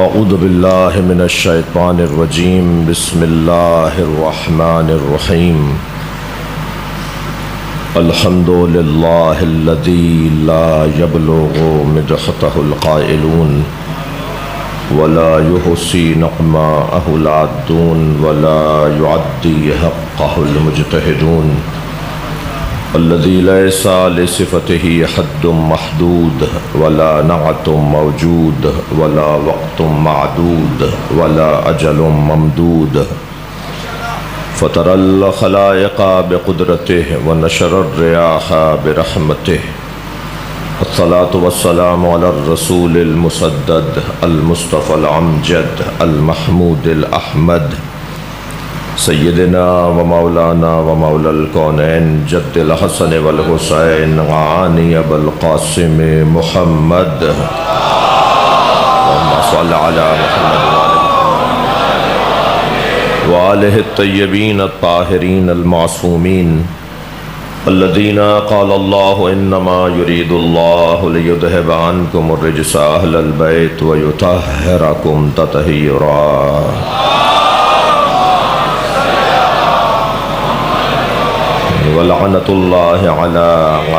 اعوذ باللہ من الشیطان الرجیم بسم اللہ الرحمن الرحیم الحمد للہ الذی لا یبلغ مدحتہ القائلون ولا يحصي نقماءه العادون ولا يعدي حقه المجتهدون الذي ليس لصفته حد محدود ولا نعت موجود ولا وقت معدود ولا أجل ممدود فطر الخلائق بقدرته ونشر الرياح برحمته الصلاة والسلام على الرسول المسدد المصطفى الأمجد المحمود الأحمد سيدنا ومولانا ومولى الكونين جد الحسن والحسين عاني بالقاسم محمد اللهم صل على محمد وآله الطيبين الطاهرين المعصومين الذين قال الله إنما يريد الله ليذهب عنكم الرجس أهل البيت ويطهركم تطهيرا ولعنة الله على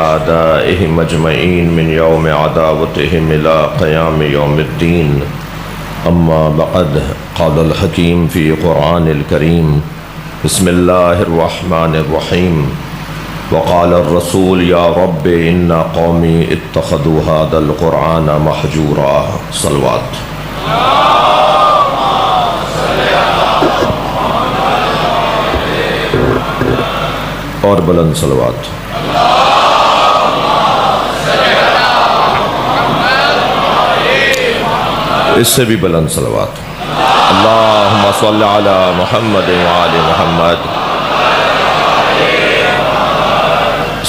أعدائهم أجمعين من يوم عداوتهم إلى قيام يوم الدين أما بعد قال الحكيم في قرآن الكريم بسم الله الرحمن الرحيم وقال الرسول يا رب إن قومي اتخذوا هذا القرآن محجورا صلوات اور بلند صلوات اس سے بھی بلند صلوات اللہم صل علی محمد وآل محمد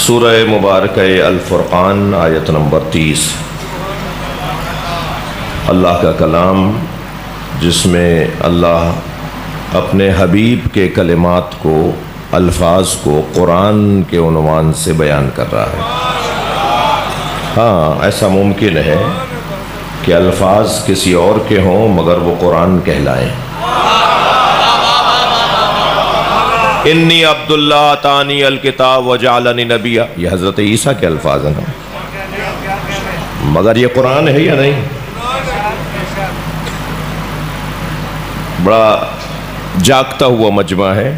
سورہ مبارکہ الفرقان آیت نمبر 30 اللہ کا کلام جس میں اللہ اپنے حبیب کے کلمات کو الفاظ کو قرآن کے عنوان سے بیان کر رہا ہے۔ ہاں ایسا ممکن ہے کہ الفاظ کسی اور کے ہوں مگر وہ قرآن کہلائیں۔ انی عبداللہ آتانی الکتاب وجعلنی نبیا، یہ حضرت عیسیٰ کے الفاظ ہیں مگر یہ قرآن ہے یا نہیں؟ بڑا جاگتا ہوا مجمع ہے۔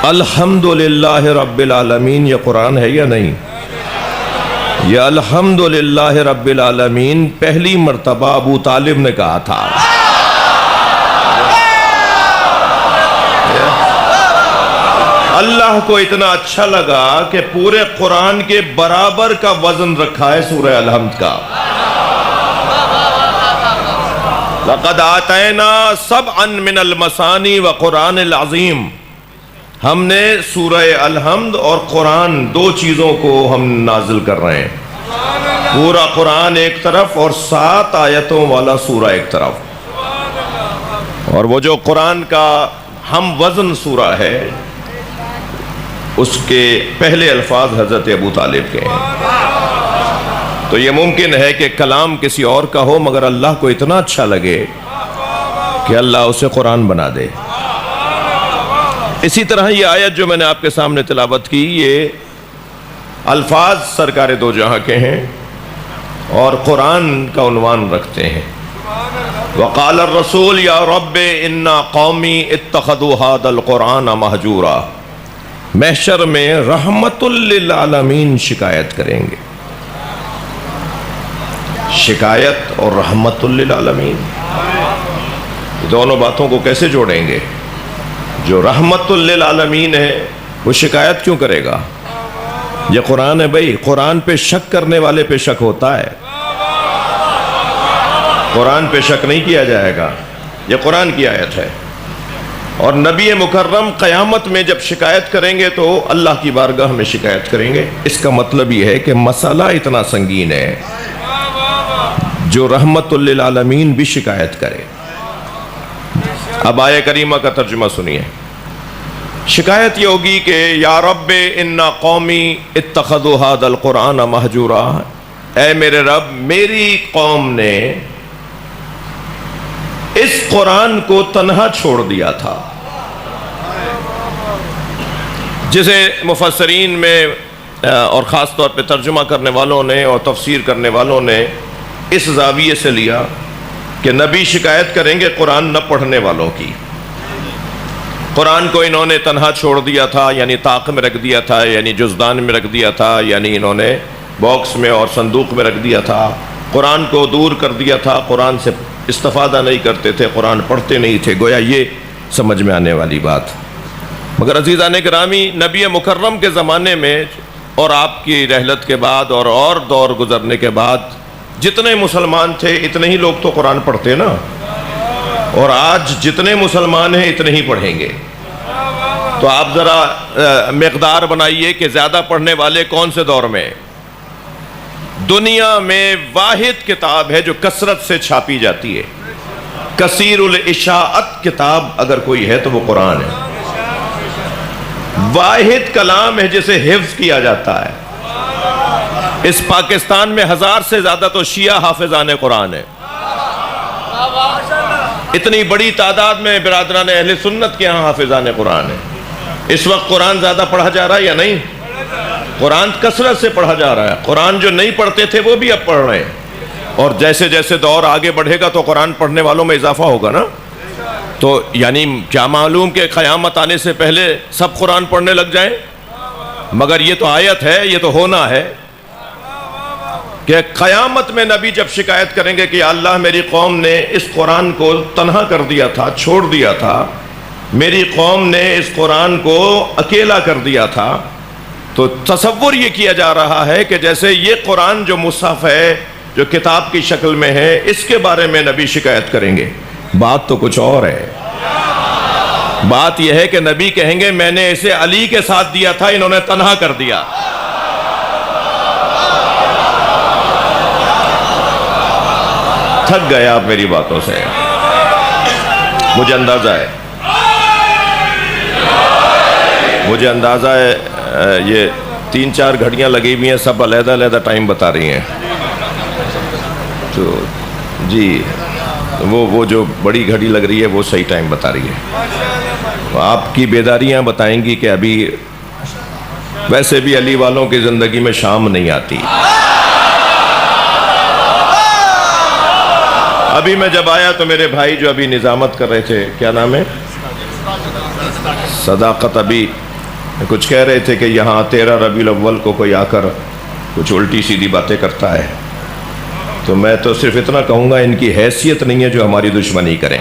الحمدللہ رب العالمین یہ قرآن ہے یا نہیں؟ یہ الحمدللہ رب العالمین پہلی مرتبہ ابو طالب نے کہا تھا۔ اللہ کو اتنا اچھا لگا کہ پورے قرآن کے برابر کا وزن رکھا ہے سورہ الحمد کا۔ لَقَدْ آتَيْنَا سَبْعًا مِنَ الْمَثَانِي وَقُرْآنِ الْعَظِيمِ، ہم نے سورہ الحمد اور قرآن دو چیزوں کو ہم نازل کر رہے ہیں، پورا قرآن ایک طرف اور 7 آیتوں والا سورہ ایک طرف، اور وہ جو قرآن کا ہم وزن سورہ ہے اس کے پہلے الفاظ حضرت ابو طالب کے ہیں۔ تو یہ ممکن ہے کہ کلام کسی اور کا ہو مگر اللہ کو اتنا اچھا لگے کہ اللہ اسے قرآن بنا دے۔ اسی طرح یہ آیت جو میں نے آپ کے سامنے تلاوت کی، یہ الفاظ سرکار دو جہاں کے ہیں اور قرآن کا عنوان رکھتے ہیں۔ وقال الرسول یا رب ان قومی اتخذوا هذا القرآن مہجورا، محشر میں رحمت للعالمین شکایت کریں گے۔ شکایت اور رحمت للعالمین دونوں باتوں کو کیسے جوڑیں گے؟ جو رحمت للعالمین ہے وہ شکایت کیوں کرے گا؟ یہ قرآن ہے بھائی، قرآن پہ شک کرنے والے پہ شک ہوتا ہے، قرآن پہ شک نہیں کیا جائے گا، یہ قرآن کی آیت ہے۔ اور نبی مکرم قیامت میں جب شکایت کریں گے تو اللہ کی بارگاہ میں شکایت کریں گے۔ اس کا مطلب یہ ہے کہ مسئلہ اتنا سنگین ہے جو رحمت للعالمین بھی شکایت کرے۔ اب آیہ کریمہ کا ترجمہ سنیے۔ شکایت یہ ہوگی کہ یا رب ان قومی اتخذوا هذا القرآن مہجورا، اے میرے رب میری قوم نے اس قرآن کو تنہا چھوڑ دیا تھا، جسے مفسرین میں اور خاص طور پہ ترجمہ کرنے والوں نے اور تفسیر کرنے والوں نے اس زاویے سے لیا کہ نبی شکایت کریں گے قرآن نہ پڑھنے والوں کی۔ قرآن کو انہوں نے تنہا چھوڑ دیا تھا، یعنی طاق میں رکھ دیا تھا، یعنی جزدان میں رکھ دیا تھا، یعنی انہوں نے باکس میں اور صندوق میں رکھ دیا تھا، قرآن کو دور کر دیا تھا، قرآن سے استفادہ نہیں کرتے تھے، قرآن پڑھتے نہیں تھے، گویا یہ سمجھ میں آنے والی بات۔ مگر عزیزان گرامی، نبی مکرم کے زمانے میں اور آپ کی رحلت کے بعد اور دور گزرنے کے بعد جتنے مسلمان تھے اتنے ہی لوگ تو قرآن پڑھتے نا، اور آج جتنے مسلمان ہیں اتنے ہی پڑھیں گے۔ تو آپ ذرا مقدار بنائیے کہ زیادہ پڑھنے والے کون سے دور میں؟ دنیا میں واحد کتاب ہے جو کثرت سے چھاپی جاتی ہے، کثیر الاشاعت کتاب اگر کوئی ہے تو وہ قرآن ہے۔ واحد کلام ہے جسے حفظ کیا جاتا ہے۔ اس پاکستان میں 1000 سے زیادہ تو شیعہ حافظان قرآن ہے۔ اتنی بڑی تعداد میں برادران اہل سنت کے ہاں حافظان قرآن ہے۔ اس وقت قرآن زیادہ پڑھا جا رہا ہے یا نہیں؟ قرآن کثرت سے پڑھا جا رہا ہے۔ قرآن جو نہیں پڑھتے تھے وہ بھی اب پڑھ رہے ہیں، اور جیسے جیسے دور آگے بڑھے گا تو قرآن پڑھنے والوں میں اضافہ ہوگا نا۔ تو یعنی کیا معلوم کہ قیامت آنے سے پہلے سب قرآن پڑھنے لگ جائیں؟ مگر یہ تو آیت ہے، یہ تو ہونا ہے کہ قیامت میں نبی جب شکایت کریں گے کہ یا اللہ میری قوم نے اس قرآن کو تنہا کر دیا تھا، چھوڑ دیا تھا، میری قوم نے اس قرآن کو اکیلا کر دیا تھا، تو تصور یہ کیا جا رہا ہے کہ جیسے یہ قرآن جو مصحف ہے، جو کتاب کی شکل میں ہے، اس کے بارے میں نبی شکایت کریں گے۔ بات تو کچھ اور ہے۔ بات یہ ہے کہ نبی کہیں گے میں نے اسے علی کے ساتھ دیا تھا، انہوں نے تنہا کر دیا۔ تھک گئے آپ میری باتوں سے، مجھے اندازہ ہے یہ 3-4 گھڑیاں لگی ہوئی ہیں، سب علیحدہ علیحدہ ٹائم بتا رہی ہیں۔ تو جی وہ جو بڑی گھڑی لگ رہی ہے وہ صحیح ٹائم بتا رہی ہے۔ آپ کی بیداریاں بتائیں گی کہ ابھی ویسے بھی علی والوں کی زندگی میں شام نہیں آتی۔ ابھی میں جب آیا تو میرے بھائی جو ابھی نظامت کر رہے تھے، کیا نام ہے، صداقت، ابھی کچھ کہہ رہے تھے کہ یہاں 13 ربیع الاول کو کوئی آ کر کچھ الٹی سیدھی باتیں کرتا ہے، تو میں تو صرف اتنا کہوں گا ان کی حیثیت نہیں ہے جو ہماری دشمنی کریں۔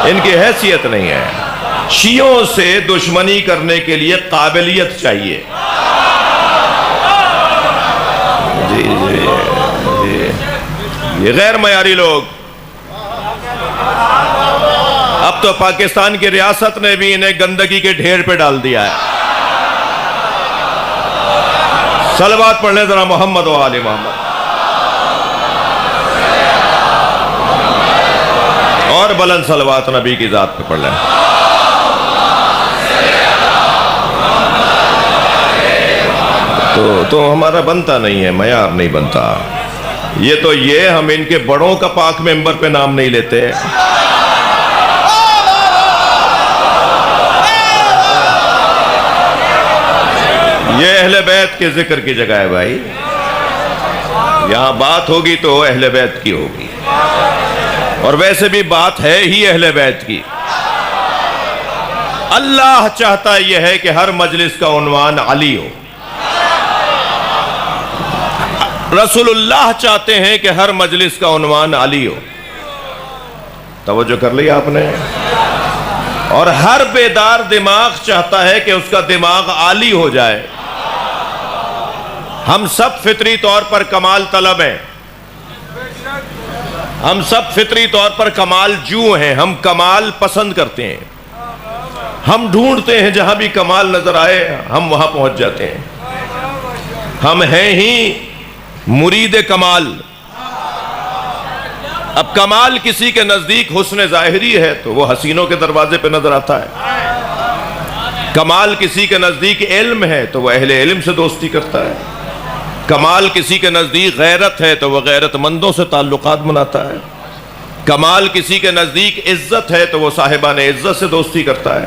ان کی حیثیت نہیں ہے۔ شیعوں سے دشمنی کرنے کے لیے قابلیت چاہیے۔ جی جی جی، یہ غیر معیاری لوگ۔ اب تو پاکستان کی ریاست نے بھی انہیں گندگی کے ڈھیر پہ ڈال دیا ہے۔ صلوات پڑھ لیں ذرا محمد و آل محمد، اور بلند صلوات نبی کی ذات پہ پڑھ لیں۔ تو ہمارا بنتا نہیں ہے، معیار نہیں بنتا۔ یہ ہم ان کے بڑوں کا پاک ممبر پہ نام نہیں لیتے۔ یہ اہل بیت کے ذکر کی جگہ ہے بھائی، یہاں بات ہوگی تو اہل بیت کی ہوگی، اور ویسے بھی بات ہے ہی اہل بیت کی۔ اللہ چاہتا یہ ہے کہ ہر مجلس کا عنوان علی ہو، رسول اللہ چاہتے ہیں کہ ہر مجلس کا عنوان علی ہو۔ توجہ کر لی آپ نے؟ اور ہر بیدار دماغ چاہتا ہے کہ اس کا دماغ عالی ہو جائے۔ ہم سب فطری طور پر کمال طلب ہیں، ہم سب فطری طور پر کمال جو ہیں، ہم کمال پسند کرتے ہیں، ہم ڈھونڈتے ہیں جہاں بھی کمال نظر آئے ہم وہاں پہنچ جاتے ہیں۔ ہم ہیں ہی مرید کمال۔ اب کمال کسی کے نزدیک حسن ظاہری ہے تو وہ حسینوں کے دروازے پہ نظر آتا ہے۔ کمال کسی کے نزدیک علم ہے تو وہ اہل علم سے دوستی کرتا ہے۔ کمال کسی کے نزدیک غیرت ہے تو وہ غیرت مندوں سے تعلقات بناتا ہے. کمال کسی کے نزدیک عزت ہے تو وہ صاحبان عزت سے دوستی کرتا ہے.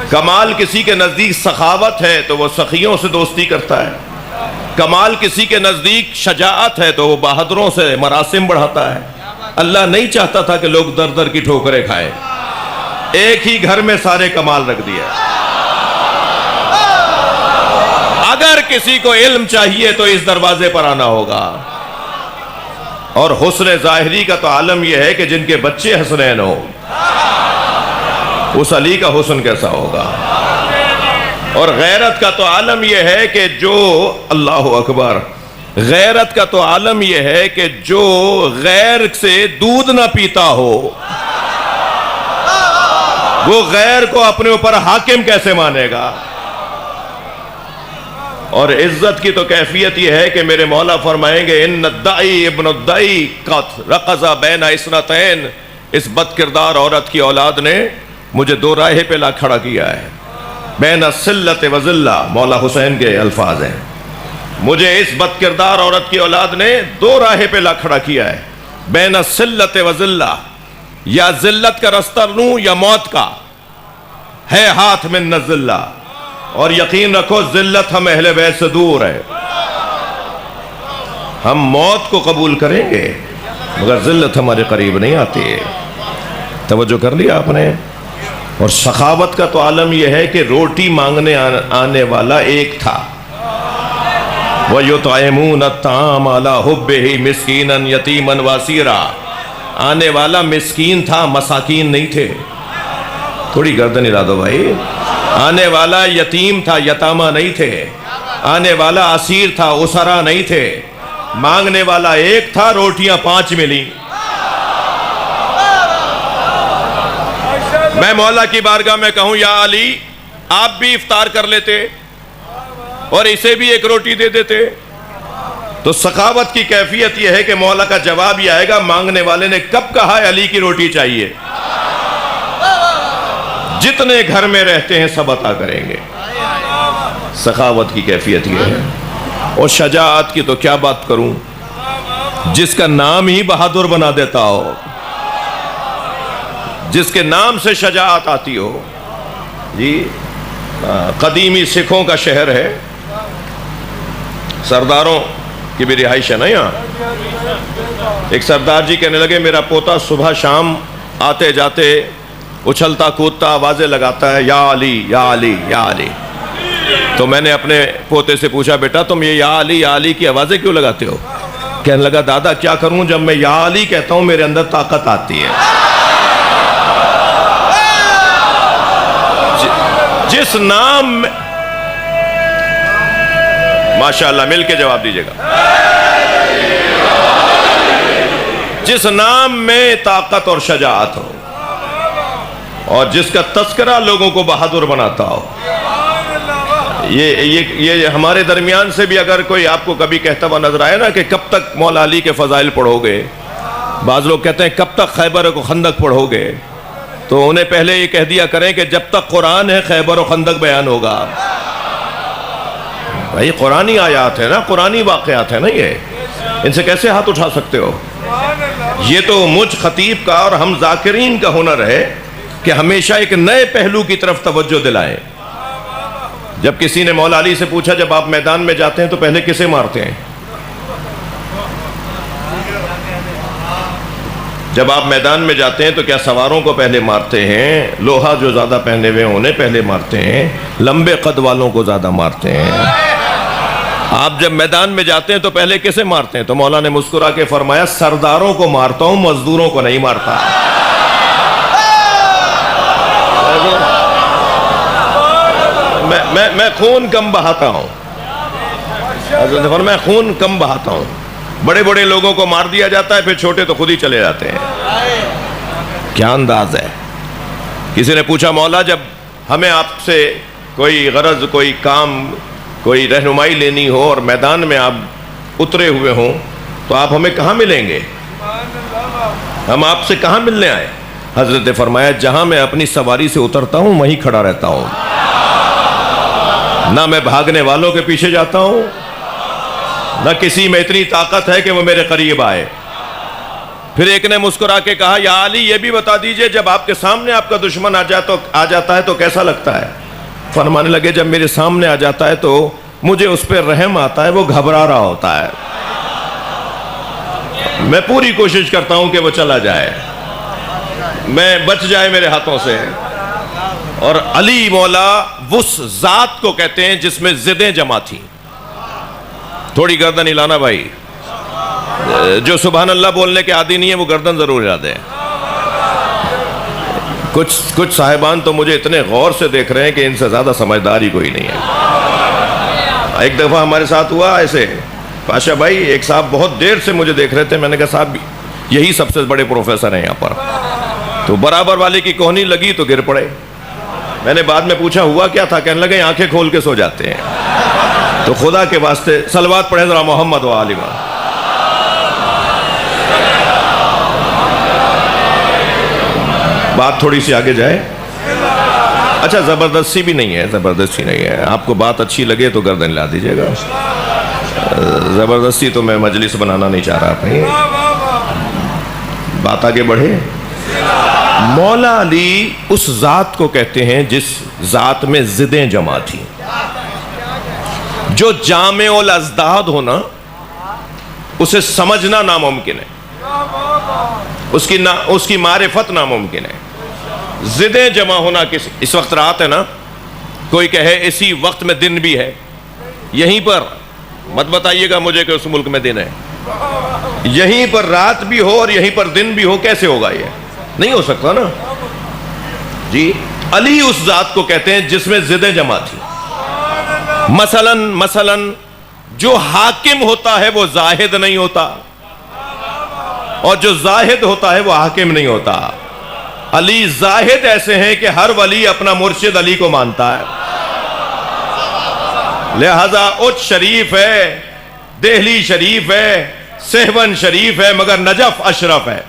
کمال کسی کے نزدیک سخاوت ہے تو وہ سخیوں سے دوستی کرتا ہے. کمال کسی کے نزدیک شجاعت ہے تو وہ بہادروں سے مراسم بڑھاتا ہے. اللہ نہیں چاہتا تھا کہ لوگ در در کی ٹھوکریں کھائیں، ایک ہی گھر میں سارے کمال رکھ دیا. اگر کسی کو علم چاہیے تو اس دروازے پر آنا ہوگا. اور حسن ظاہری کا تو عالم یہ ہے کہ جن کے بچے حسنین ہو، اس علی کا حسن کیسا ہوگا. اور غیرت کا تو عالم یہ ہے کہ جو اللہ اکبر، غیرت کا تو عالم یہ ہے کہ جو غیر سے دودھ نہ پیتا ہو وہ غیر کو اپنے اوپر حاکم کیسے مانے گا. اور عزت کی تو کیفیت یہ ہے کہ میرے مولا فرمائیں گے ان الدائی ابن الدائی قد رقص بین اثنتین، اس بد کردار عورت کی اولاد نے مجھے دو راہے پہ لا کھڑا کیا ہے. بین السلت و ذلہ، مولا حسین کے الفاظ ہیں. مجھے اس بد کردار عورت کی اولاد نے دو راہے پہ لا کھڑا کیا ہے. بین السلت و ذلہ، یا ذلت کا رستہ لوں یا موت کا، ہے ہاتھ من الذلہ. اور یقین رکھو ذلت ہم اہل بیت سے دور ہے. ہم موت کو قبول کریں گے مگر ذلت ہمارے قریب نہیں آتی ہے. توجہ کر لیا آپ نے. اور سخاوت کا تو عالم یہ ہے کہ روٹی مانگنے آنے والا ایک تھا. وَيُطْعِمُونَ الطَّعَامَ عَلَىٰ حُبِّهِ مِسْكِينًا يَتِيمًا وَاسِيرًا، آنے والا مسکین تھا، مساکین نہیں تھے. تھوڑی گردن ہلا دو بھائی. آنے والا یتیم تھا، یتامہ نہیں تھے. آنے والا اسیر تھا، اسرا نہیں تھے. مانگنے والا ایک تھا، روٹیاں 5 ملی. میں مولا کی بارگاہ میں کہوں یا علی آپ بھی افطار کر لیتے اور اسے بھی ایک روٹی دے دیتے. تو سخاوت کی کیفیت یہ ہے کہ مولا کا جواب یہ آئے گا مانگنے والے نے کب کہا ہے علی کی روٹی چاہیے. جتنے گھر میں رہتے ہیں سب عطا کریں گے. سخاوت کی کیفیت یہ ہے. اور شجاعت کی تو کیا بات کروں، جس کا نام ہی بہادر بنا دیتا ہو، جس کے نام سے شجاعت آتی ہو. جی قدیمی سکھوں کا شہر ہے، سرداروں کی بھی رہائش ہے نا یہاں. ایک سردار جی کہنے لگے میرا پوتا صبح شام آتے جاتے اچھلتا کودتا آوازیں لگاتا ہے یا علی یا علی یا علی. تو میں نے اپنے پوتے سے پوچھا بیٹا تم یہ یا علی کی آوازیں کیوں لگاتے ہو؟ کہنے لگا دادا کیا کروں، جب میں یا علی کہتا ہوں میرے اندر طاقت آتی ہے. جس نام میں ماشاءاللہ مل کے جواب دیجیے گا، جس نام میں طاقت اور شجاعت ہو اور جس کا تذکرہ لوگوں کو بہادر بناتا ہو. یہ ہمارے درمیان سے بھی اگر کوئی آپ کو کبھی کہتا ہوا نظر آئے نا کہ کب تک مولا علی کے فضائل پڑھو گے، بعض لوگ کہتے ہیں کب تک خیبر و خندق پڑھو گے، تو انہیں پہلے یہ کہہ دیا کریں کہ جب تک قرآن ہے خیبر و خندق بیان ہوگا. بھائی قرآنی آیات ہے نا، قرآنی واقعات ہے نا، یہ ان سے کیسے ہاتھ اٹھا سکتے ہو؟ یہ تو مجھ خطیب کا اور ہم ذاکرین کا ہنر ہے کہ ہمیشہ ایک نئے پہلو کی طرف توجہ دلائیں. جب کسی نے مولا علی سے پوچھا جب آپ میدان میں جاتے ہیں تو پہلے کسے مارتے ہیں؟ جب آپ میدان میں جاتے ہیں تو کیا سواروں کو پہلے مارتے ہیں؟ لوہا جو زیادہ پہنے ہوئے انہیں پہلے مارتے ہیں؟ لمبے قد والوں کو زیادہ مارتے ہیں؟ آپ جب میدان میں جاتے ہیں تو پہلے کسے مارتے ہیں؟ تو مولا نے مسکرا کے فرمایا سرداروں کو مارتا ہوں، مزدوروں کو نہیں مارتا. میں خون کم بہاتا ہوں، میں خون کم بہاتا ہوں. بڑے بڑے لوگوں کو مار دیا جاتا ہے پھر چھوٹے تو خود ہی چلے جاتے ہیں. کیا انداز ہے. کسی نے پوچھا مولا جب ہمیں آپ سے کوئی غرض، کوئی کام، کوئی رہنمائی لینی ہو اور میدان میں آپ اترے ہوئے ہوں تو آپ ہمیں کہاں ملیں گے؟ ہم آپ سے کہاں ملنے آئے؟ حضرت نے فرمایا جہاں میں اپنی سواری سے اترتا ہوں وہیں کھڑا رہتا ہوں. نہ میں بھاگنے والوں کے پیچھے جاتا ہوں نہ کسی میں اتنی طاقت ہے کہ وہ میرے قریب آئے۔ پھر ایک نے مسکرا کے کہا یا علی یہ بھی بتا دیجئے جب آپ کے سامنے آپ کا دشمن آ جاتا ہے تو کیسا لگتا ہے؟ فرمانے لگے جب میرے سامنے آ جاتا ہے تو مجھے اس پہ رحم آتا ہے، وہ گھبرا رہا ہوتا ہے، میں پوری کوشش کرتا ہوں کہ وہ چلا جائے، میں بچ جائے میرے ہاتھوں سے۔ اور علی مولا اس ذات کو کہتے ہیں جس میں ضدیں جمع تھیں۔ تھوڑی گردن ہلانا بھائی، جو سبحان اللہ بولنے کے عادی نہیں ہے وہ گردن ضرور ہلا دیں۔ کچھ صاحبان تو مجھے اتنے غور سے دیکھ رہے ہیں کہ ان سے زیادہ سمجھدار ہی کوئی نہیں ہے۔ ایک دفعہ ہمارے ساتھ ہوا ایسے، پاشا بھائی ایک صاحب بہت دیر سے مجھے دیکھ رہے تھے، میں نے کہا صاحب یہی سب سے بڑے پروفیسر ہیں یہاں پر، تو برابر والے کی کوہنی لگی تو گر پڑے۔ میں نے بعد میں پوچھا ہوا کیا تھا، کہنے لگے آنکھیں کھول کے سو جاتے ہیں۔ تو خدا کے واسطے صلوات پڑھیں ذرا محمد و آل محمد۔ بات تھوڑی سی آگے جائے، اچھا زبردستی بھی نہیں ہے، زبردستی نہیں ہے، آپ کو بات اچھی لگے تو گردن لا دیجئے گا، زبردستی تو میں مجلس بنانا نہیں چاہ رہا اپنی۔ بات آگے بڑھے۔ مولا علی اس ذات کو کہتے ہیں جس ذات میں ضدیں جمع تھیں، جو جامع الاضداد ہونا اسے سمجھنا ناممکن ہے، اس کی معرفت ناممکن ہے۔ ضدیں جمع ہونا اس وقت رات ہے نا، کوئی کہے اسی وقت میں دن بھی ہے، یہیں پر مت بتائیے گا مجھے کہ اس ملک میں دن ہے، یہیں پر رات بھی ہو اور یہیں پر دن بھی ہو، کیسے ہوگا؟ یہ نہیں ہو سکتا نا جی۔ علی اس ذات کو کہتے ہیں جس میں ضدیں جمع تھی۔ مثلا جو حاکم ہوتا ہے وہ زاہد نہیں ہوتا، اور جو زاہد ہوتا ہے وہ حاکم نہیں ہوتا۔ علی زاہد ایسے ہیں کہ ہر ولی اپنا مرشد علی کو مانتا ہے، لہذا اچ شریف ہے، دہلی شریف ہے، سہون شریف ہے، مگر نجف اشرف ہے۔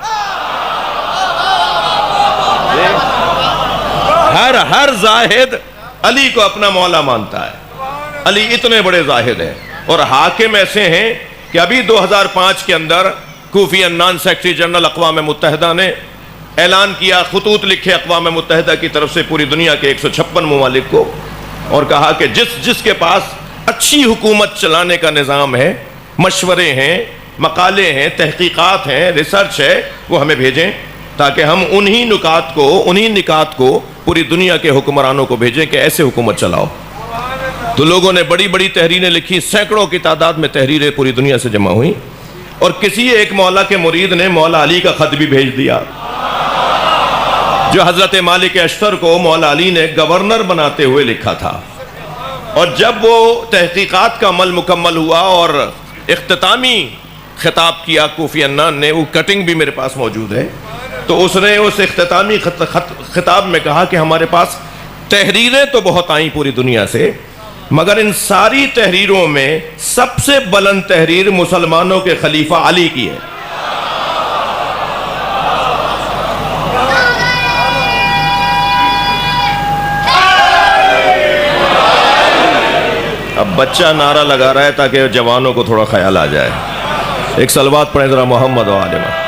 ہر زاہد علی کو اپنا مولا مانتا ہے۔ علی اتنے بڑے زاہد ہیں، اور حاکم ایسے ہیں کہ ابھی 2005 کے اندر کوفی عنان سیکرٹری جنرل اقوام متحدہ نے اعلان کیا، خطوط لکھے اقوام متحدہ کی طرف سے پوری دنیا کے 156 ممالک کو، اور کہا کہ جس کے پاس اچھی حکومت چلانے کا نظام ہے، مشورے ہیں، مقالے ہیں، تحقیقات ہیں، ریسرچ ہے، وہ ہمیں بھیجیں تاکہ ہم انہی نکات کو پوری دنیا کے حکمرانوں کو بھیجیں کہ ایسے حکومت چلاؤ۔ تو لوگوں نے بڑی بڑی تحریریں لکھی، سینکڑوں کی تعداد میں تحریریں پوری دنیا سے جمع ہوئیں، اور کسی ایک مولا کے مرید نے مولا علی کا خط بھی بھیج دیا، جو حضرت مالک اشتر کو مولا علی نے گورنر بناتے ہوئے لکھا تھا۔ اور جب وہ تحقیقات کا عمل مکمل ہوا اور اختتامی خطاب کیا کوفی عنان نے، وہ کٹنگ بھی میرے پاس موجود ہے، تو اس نے اس اختتامی خطاب میں کہا کہ ہمارے پاس تحریریں تو بہت آئیں پوری دنیا سے، مگر ان ساری تحریروں میں سب سے بلند تحریر مسلمانوں کے خلیفہ علی کی ہے۔ اب بچہ نعرہ لگا رہا ہے تاکہ جوانوں کو تھوڑا خیال آ جائے۔ ایک صلوات پڑھیں ذرا محمد و آل محمد۔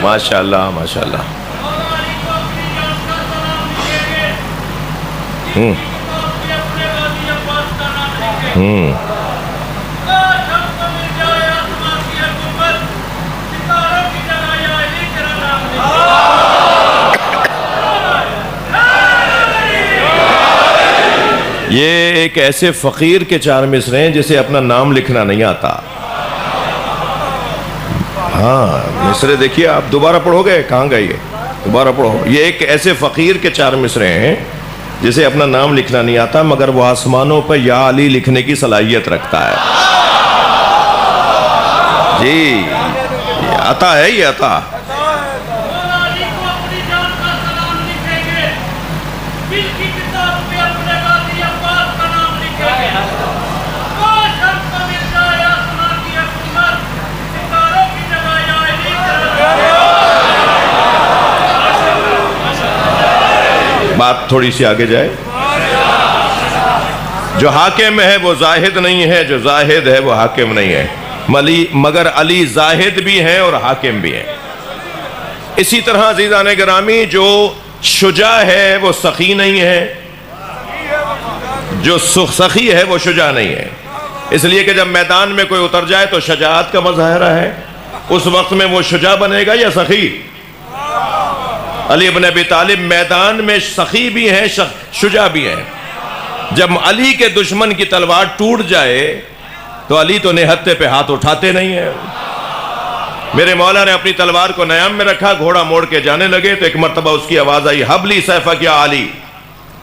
ماشاءاللہ ماشاءاللہ۔ یہ ایک ایسے فقیر کے 4 مصرے ہیں جسے اپنا نام لکھنا نہیں آتا۔ ہاں مصرے دیکھیے آپ، دوبارہ پڑھو گے، کہاں گئے یہ؟ دوبارہ پڑھو۔ یہ ایک ایسے فقیر کے 4 مصرے ہیں جسے اپنا نام لکھنا نہیں آتا، مگر وہ آسمانوں پر یا علی لکھنے کی صلاحیت رکھتا ہے۔ جی یہ عطا ہے، یہ عطا۔ بات تھوڑی سی آگے جائے، جو حاکم ہے وہ زاہد نہیں ہے، جو زاہد ہے وہ حاکم نہیں ہے، مگر علی زاہد بھی ہیں اور حاکم بھی ہیں۔ اسی طرح عزیزان گرامی، جو شجاع ہے وہ سخی نہیں ہے، جو سخی ہے وہ شجاع نہیں ہے، اس لیے کہ جب میدان میں کوئی اتر جائے تو شجاعت کا مظاہرہ ہے، اس وقت میں وہ شجاع بنے گا یا سخی؟ علی ابن ابی طالب میدان میں سخی بھی ہیں، شجاع بھی ہیں۔ جب علی کے دشمن کی تلوار ٹوٹ جائے تو علی تو نہتے پہ ہاتھ اٹھاتے نہیں ہیں۔ میرے مولا نے اپنی تلوار کو نیام میں رکھا، گھوڑا موڑ کے جانے لگے تو ایک مرتبہ اس کی آواز آئی، حبلی سیفک یا علی،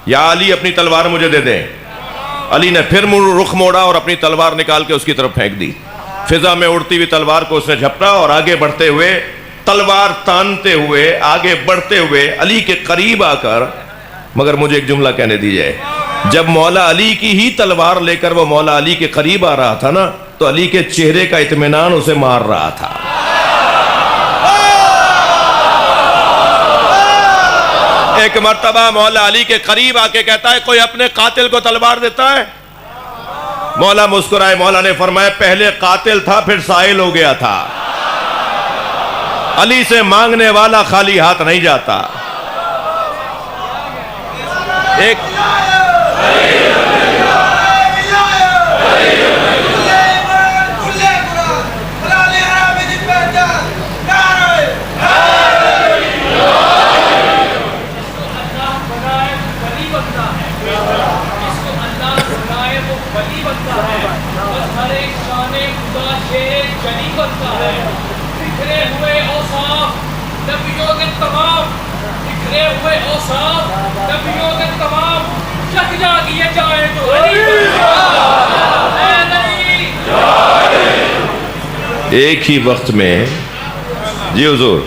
یا علی اپنی تلوار مجھے دے دیں۔ علی نے پھر رخ موڑا اور اپنی تلوار نکال کے اس کی طرف پھینک دی۔ فضا میں اڑتی ہوئی تلوار کو اس نے جھپٹا اور آگے بڑھتے ہوئے، تلوار تانتے ہوئے آگے بڑھتے ہوئے علی کے قریب آ کر، مگر مجھے ایک جملہ کہنے دیجئے، جب مولا علی کی ہی تلوار لے کر وہ مولا علی کے قریب آ رہا تھا نا، تو علی کے چہرے کا اطمینان اسے مار رہا تھا۔ ایک مرتبہ مولا علی کے قریب آ کے کہتا ہے، کوئی اپنے قاتل کو تلوار دیتا ہے؟ مولا مسکرائے، مولا نے فرمایا، پہلے قاتل تھا پھر سائل ہو گیا تھا، علی سے مانگنے والا خالی ہاتھ نہیں جاتا۔ ایک ایک ہی وقت میں، جی حضور،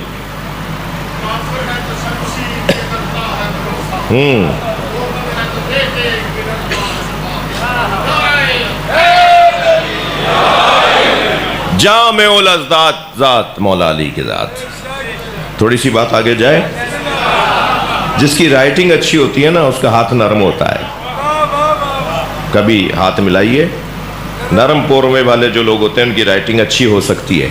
جامع الاضداد ذات مولا علی کی ذات۔ تھوڑی سی بات آگے جائے، جس کی رائٹنگ اچھی ہوتی ہے نا، اس کا ہاتھ نرم ہوتا ہے۔ کبھی ہاتھ ملائیے، نرم پوروے والے جو لوگ ہوتے ہیں ان کی رائٹنگ اچھی ہو سکتی ہے،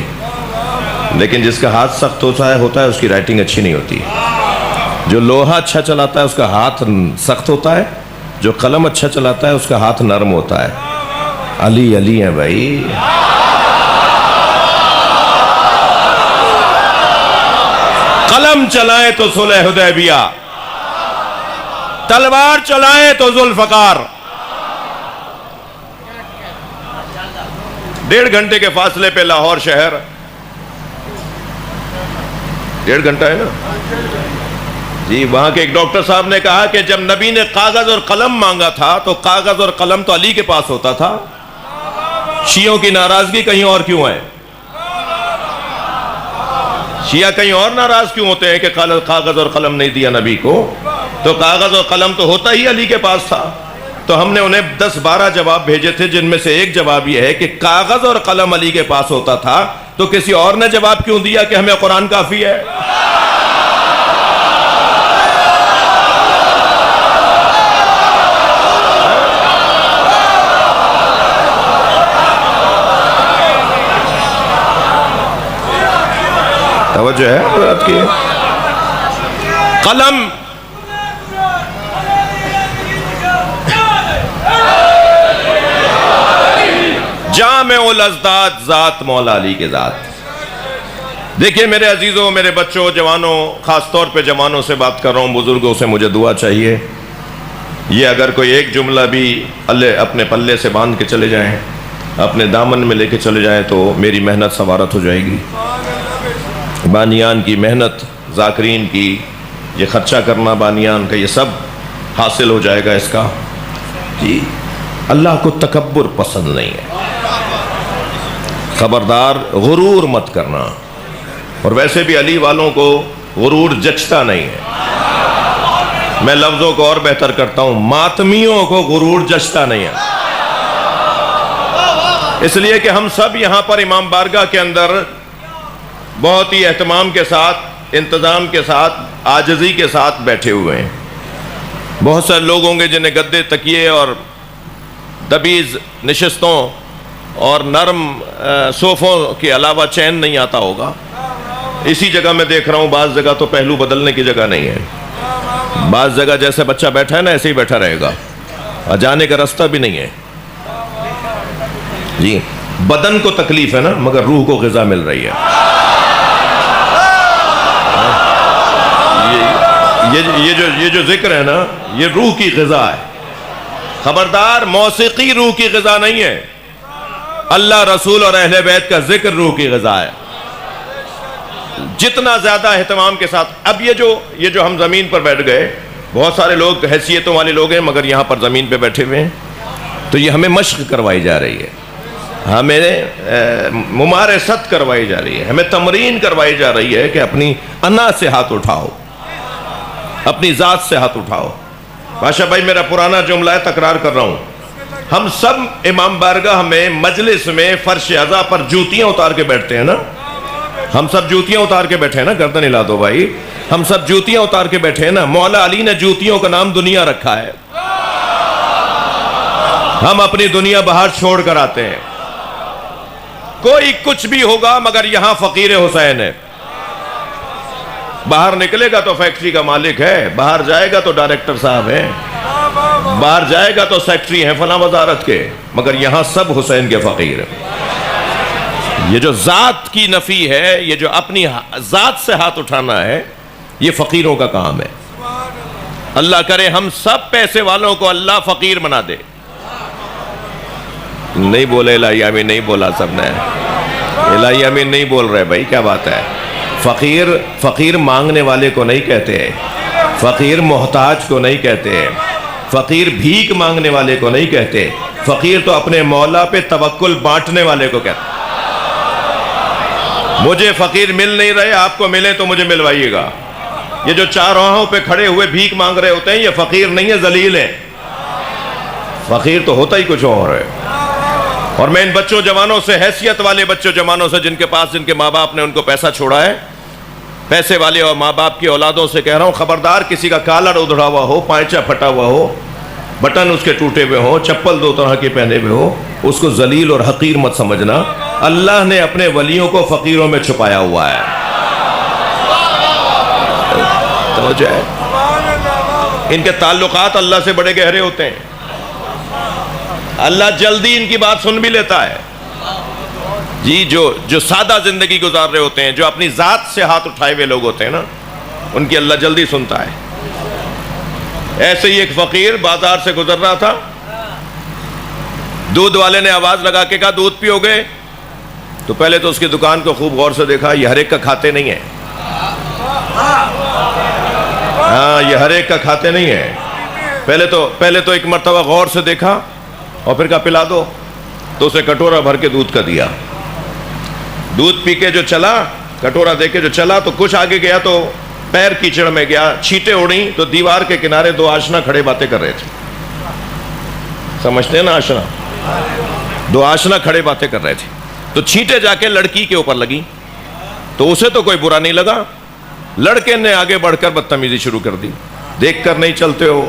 لیکن جس کا ہاتھ سخت ہوتا ہے اس کی رائٹنگ اچھی نہیں ہوتی۔ جو لوہا اچھا چلاتا ہے اس کا ہاتھ سخت ہوتا ہے، جو قلم اچھا چلاتا ہے اس کا ہاتھ نرم ہوتا ہے۔ علی علی ہیں بھائی۔ قلم چلائیں تو صلح حدیبیہ، تلوار چلائیں تو ذوالفقار۔ 1.5 گھنٹے کے فاصلے پہ لاہور شہر، 1.5 گھنٹہ ہے نا جی۔ وہاں کے ایک ڈاکٹر صاحب نے کہا کہ جب نبی نے کاغذ اور قلم مانگا تھا تو کاغذ اور قلم تو علی کے پاس ہوتا تھا، شیعوں کی ناراضگی کہیں اور کیوں ہے؟ شیعہ کہیں اور ناراض کیوں ہوتے ہیں کہ کاغذ اور قلم نہیں دیا نبی کو؟ تو کاغذ اور قلم تو ہوتا ہی علی کے پاس تھا۔ تو ہم نے انہیں 10-12 جواب بھیجے تھے، جن میں سے ایک جواب یہ ہے کہ کاغذ اور قلم علی کے پاس ہوتا تھا تو کسی اور نے جواب کیوں دیا کہ ہمیں قرآن کافی ہے؟ توجہ ہے حضرات کی؟ قلم جامع الاضداد ذات مولا علی کے ذات۔ دیکھیں میرے عزیزوں، میرے بچوں، جوانوں، خاص طور پہ جوانوں سے بات کر رہا ہوں، بزرگوں سے مجھے دعا چاہیے۔ یہ اگر کوئی ایک جملہ بھی اللہ اپنے پلے سے باندھ کے چلے جائیں، اپنے دامن میں لے کے چلے جائیں تو میری محنت سوارت ہو جائے گی۔ بانیان کی محنت، ذاکرین کی یہ خرچہ کرنا، بانیان کا یہ سب حاصل ہو جائے گا اس کا۔ جی اللہ کو تکبر پسند نہیں ہے، خبردار غرور مت کرنا۔ اور ویسے بھی علی والوں کو غرور جچتا نہیں ہے. میں لفظوں کو اور بہتر کرتا ہوں، ماتمیوں کو غرور جچتا نہیں ہے. اس لیے کہ ہم سب یہاں پر امام بارگاہ کے اندر بہت ہی اہتمام کے ساتھ، انتظام کے ساتھ، عاجزی کے ساتھ بیٹھے ہوئے ہیں. بہت سارے لوگ ہوں گے جنہیں گدے، تکیے اور دبیز نشستوں اور نرم صوفوں کے علاوہ چین نہیں آتا ہوگا. اسی جگہ میں دیکھ رہا ہوں بعض جگہ تو پہلو بدلنے کی جگہ نہیں ہے. بعض جگہ جیسے بچہ بیٹھا ہے نا ایسے ہی بیٹھا رہے گا، اور جانے کا راستہ بھی نہیں ہے. جی بدن کو تکلیف ہے نا، مگر روح کو غذا مل رہی ہے. یہ جو ذکر ہے نا، یہ روح کی غذا ہے. خبردار، موسیقی روح کی غذا نہیں ہے. اللہ، رسول اور اہل بیت کا ذکر روح کی غذا ہے. جتنا زیادہ اہتمام کے ساتھ. اب یہ جو ہم زمین پر بیٹھ گئے، بہت سارے لوگ حیثیتوں والے لوگ ہیں مگر یہاں پر زمین پہ بیٹھے ہوئے ہیں، تو یہ ہمیں مشق کروائی جا رہی ہے، ہمیں ممارست کروائی جا رہی ہے، ہمیں تمرین کروائی جا رہی ہے کہ اپنی انا سے ہاتھ اٹھاؤ، اپنی ذات سے ہاتھ اٹھاؤ. بادشاہ بھائی میرا پرانا جملہ ہے، تکرار کر رہا ہوں. ہم سب امام بارگاہ میں مجلس میں فرش اعضا پر جوتیاں اتار کے بیٹھتے ہیں نا. ہم سب جوتیاں اتار کے بیٹھے ہیں نا، گردن ہلا دو بھائی. ہم سب جوتیاں اتار کے بیٹھے ہیں نا. مولا علی نے جوتیوں کا نام دنیا رکھا ہے. ہم اپنی دنیا باہر چھوڑ کر آتے ہیں. کوئی کچھ بھی ہوگا مگر یہاں فقیر حسین ہے. باہر نکلے گا تو فیکٹری کا مالک ہے، باہر جائے گا تو ڈائریکٹر صاحب ہیں، باہر جائے گا تو سیکٹری ہیں فلاں وزارت کے، مگر یہاں سب حسین کے فقیر ہیں. یہ جو ذات کی نفی ہے، یہ جو اپنی ذات سے ہاتھ اٹھانا ہے، یہ فقیروں کا کام ہے. اللہ کرے ہم سب پیسے والوں کو اللہ فقیر بنا دے. نہیں بولے الہی آمین، نہیں بولا سب نے. الہی آمین نہیں بول رہے بھائی، کیا بات ہے. فقیر مانگنے والے کو نہیں کہتے، فقیر محتاج کو نہیں کہتے، فقیر بھیک مانگنے والے کو نہیں کہتے. فقیر تو اپنے مولا پہ توکل بانٹنے والے کو کہتے. مجھے فقیر مل نہیں رہے، آپ کو ملے تو مجھے ملوائیے گا. یہ جو چارواہوں پہ کھڑے ہوئے بھیک مانگ رہے ہوتے ہیں، یہ فقیر نہیں ہے، ذلیل ہے. فقیر تو ہوتا ہی کچھ اور ہے. اور میں ان بچوں جوانوں سے، حیثیت والے بچوں جوانوں سے، جن کے پاس جن کے ماں باپ نے ان کو پیسہ چھوڑا ہے، پیسے والے اور ماں باپ کی اولادوں سے کہہ رہا ہوں، خبردار کسی کا کالر ادھڑا ہوا ہو، پائچہ پھٹا ہوا ہو، بٹن اس کے ٹوٹے ہوئے ہو، چپل دو طرح کے پہنے ہوئے ہو، اس کو ذلیل اور حقیر مت سمجھنا. اللہ نے اپنے ولیوں کو فقیروں میں چھپایا ہوا ہے. توجہ ہے. ان کے تعلقات اللہ سے بڑے گہرے ہوتے ہیں. اللہ جلدی ان کی بات سن بھی لیتا ہے. جی جو سادہ زندگی گزار رہے ہوتے ہیں، جو اپنی ذات سے ہاتھ اٹھائے ہوئے لوگ ہوتے ہیں نا، ان کی اللہ جلدی سنتا ہے. ایسے ہی ایک فقیر بازار سے گزر رہا تھا. دودھ والے نے آواز لگا کے کہا دودھ پیو گے؟ تو پہلے تو اس کی دکان کو خوب غور سے دیکھا، یہ ہر ایک کا کھاتے نہیں ہے. ہاں، یہ ہر ایک کا کھاتے نہیں ہے. پہلے تو ایک مرتبہ غور سے دیکھا اور پھر کہا پلا دو. تو اسے کٹورا بھر کے دودھ کا دیا. دودھ پی کے جو چلا، کٹورا دے کے جو چلا، تو کچھ آگے گیا تو پیر کیچڑ میں گیا، چھینٹیں اڑیں تو دیوار کے کنارے دو آشنا کھڑے باتیں کر رہے تھے. سمجھتے ہیں نا آشنا؟ دو آشنا کھڑے باتیں کر رہے تھے. تو چھینٹیں جا کے لڑکی کے اوپر لگی. تو اسے تو کوئی برا نہیں لگا. لڑکے نے آگے بڑھ کر بدتمیزی شروع کر دی. دیکھ کر نہیں چلتے ہو،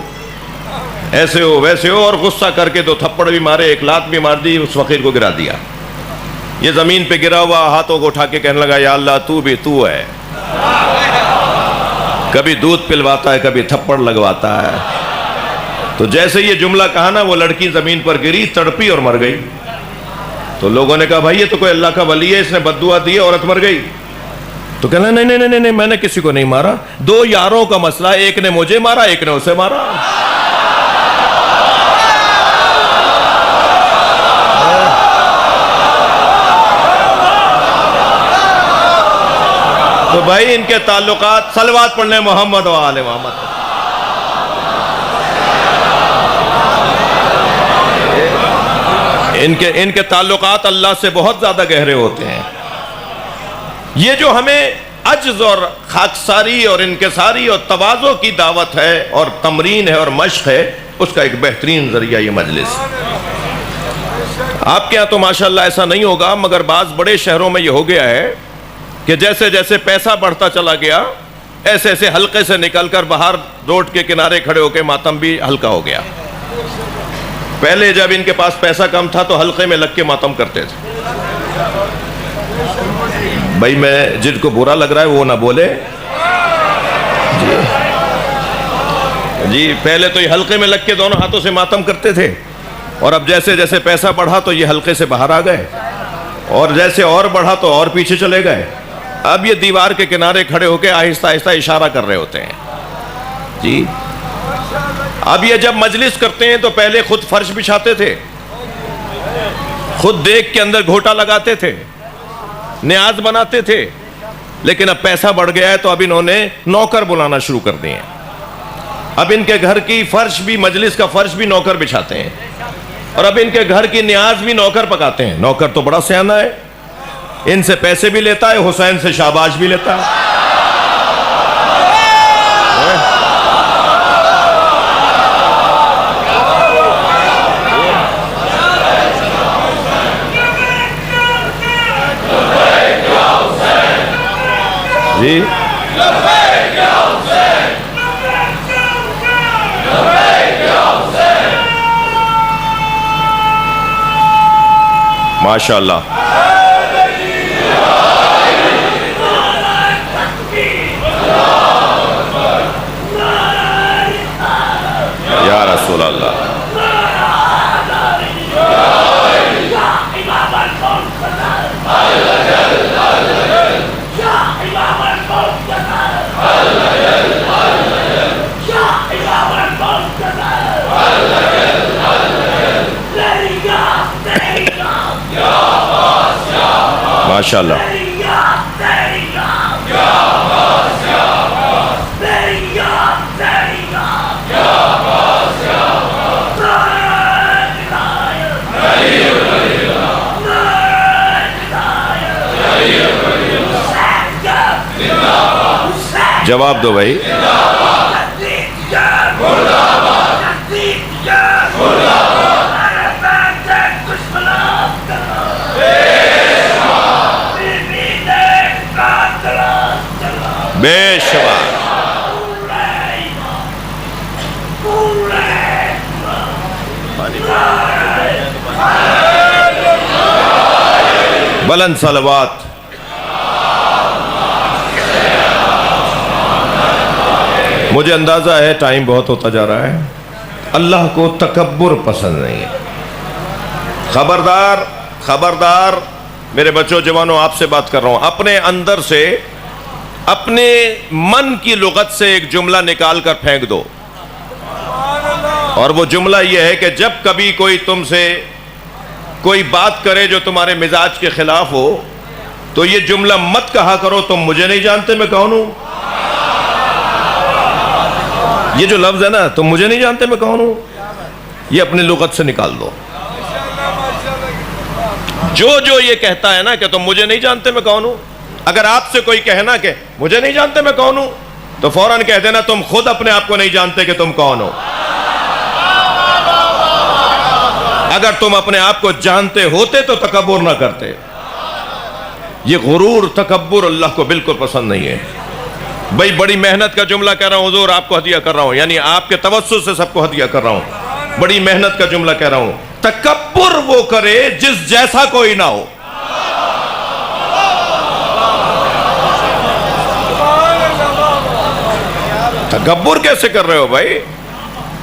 ایسے ہو ویسے ہو، اور غصہ کر کے دو تھپڑ بھی مارے، ایک لات بھی مار دی، اس فقیر کو گرا دیا. یہ زمین پہ گرا ہوا ہاتھوں کو اٹھا کے کہنے لگا یا اللہ تو بھی تو ہے. کبھی دودھ پلواتا ہے، کبھی تھپڑ لگواتا ہے. تو جیسے یہ جملہ کہا نا، وہ لڑکی زمین پر گری، تڑپی اور مر گئی. تو لوگوں نے کہا بھائی یہ تو کوئی اللہ کا ولی ہے، اس نے بد دعا دی، عورت مر گئی. تو کہنا نہیں، میں نے کسی کو نہیں مارا. دو یاروں کا مسئلہ، ایک نے مجھے مارا، ایک نے اسے مارا. تو بھائی ان کے تعلقات، صلوات پڑھنے محمد و آل محمد. ان کے تعلقات اللہ سے بہت زیادہ گہرے ہوتے ہیں. یہ جو ہمیں عجز اور خاکساری اور انکساری اور تواضع کی دعوت ہے اور تمرین ہے اور مشق ہے، اس کا ایک بہترین ذریعہ یہ مجلس۔ آپ کے ہاں تو ماشاءاللہ ایسا نہیں ہوگا، مگر بعض بڑے شہروں میں یہ ہو گیا ہے کہ جیسے جیسے پیسہ بڑھتا چلا گیا، ایسے ایسے حلقے سے نکل کر باہر روڈ کے کنارے کھڑے ہو کے ماتم بھی ہلکا ہو گیا۔ پہلے جب ان کے پاس پیسہ کم تھا تو حلقے میں لگ کے ماتم کرتے تھے۔ بھائی میں جن کو برا لگ رہا ہے وہ نہ بولے جی، پہلے تو یہ حلقے میں لگ کے دونوں ہاتھوں سے ماتم کرتے تھے، اور اب جیسے جیسے پیسہ بڑھا تو یہ حلقے سے باہر آ گئے، اور جیسے اور بڑھا تو اور پیچھے چلے گئے۔ اب یہ دیوار کے کنارے کھڑے ہو کے آہستہ آہستہ اشارہ کر رہے ہوتے ہیں جی۔ اب یہ جب مجلس کرتے ہیں تو پہلے خود فرش بچھاتے تھے، خود دیکھ کے اندر گھوٹا لگاتے تھے، نیاز بناتے تھے، لیکن اب پیسہ بڑھ گیا ہے تو اب انہوں نے نوکر بلانا شروع کر دیے ہیں۔ اب ان کے گھر کی فرش بھی، مجلس کا فرش بھی نوکر بچھاتے ہیں، اور اب ان کے گھر کی نیاز بھی نوکر پکاتے ہیں۔ نوکر تو بڑا سیانہ ہے، ان سے پیسے بھی لیتا ہے، حسین سے شاباش بھی لیتا ہے۔ جی ماشاء اللہ، یا رسول اللہ، ماشاء اللہ۔ جواب دو بھائی۔ بے شباب، بلند صلوات۔ مجھے اندازہ ہے ٹائم بہت ہوتا جا رہا ہے، اللہ کو تکبر پسند نہیں ہے۔ خبردار خبردار میرے بچوں جوانوں، آپ سے بات کر رہا ہوں، اپنے اندر سے، اپنے من کی لغت سے ایک جملہ نکال کر پھینک دو، اور وہ جملہ یہ ہے کہ جب کبھی کوئی تم سے کوئی بات کرے جو تمہارے مزاج کے خلاف ہو تو یہ جملہ مت کہا کرو، تم مجھے نہیں جانتے میں کون ہوں۔ یہ جو لفظ ہے نا، تم مجھے نہیں جانتے میں کون ہوں، یہ اپنی لغت سے نکال دو۔ جو یہ کہتا ہے نا کہ تم مجھے نہیں جانتے میں کون ہوں، اگر آپ سے کوئی کہنا کہ مجھے نہیں جانتے میں کون ہوں، تو فوراً کہہ دینا تم خود اپنے آپ کو نہیں جانتے کہ تم کون ہو۔ اگر تم اپنے آپ کو جانتے ہوتے تو تکبر نہ کرتے۔ یہ غرور، تکبر اللہ کو بالکل پسند نہیں ہے۔ بھائی بڑی محنت کا جملہ کہہ رہا ہوں حضور، آپ کو ہدیہ کر رہا ہوں، یعنی آپ کے توسط سے سب کو ہدیہ کر رہا ہوں، بڑی محنت کا جملہ کہہ رہا ہوں، تکبر وہ کرے جس جیسا کوئی نہ ہو۔ تکبر کیسے کر رہے ہو بھائی؟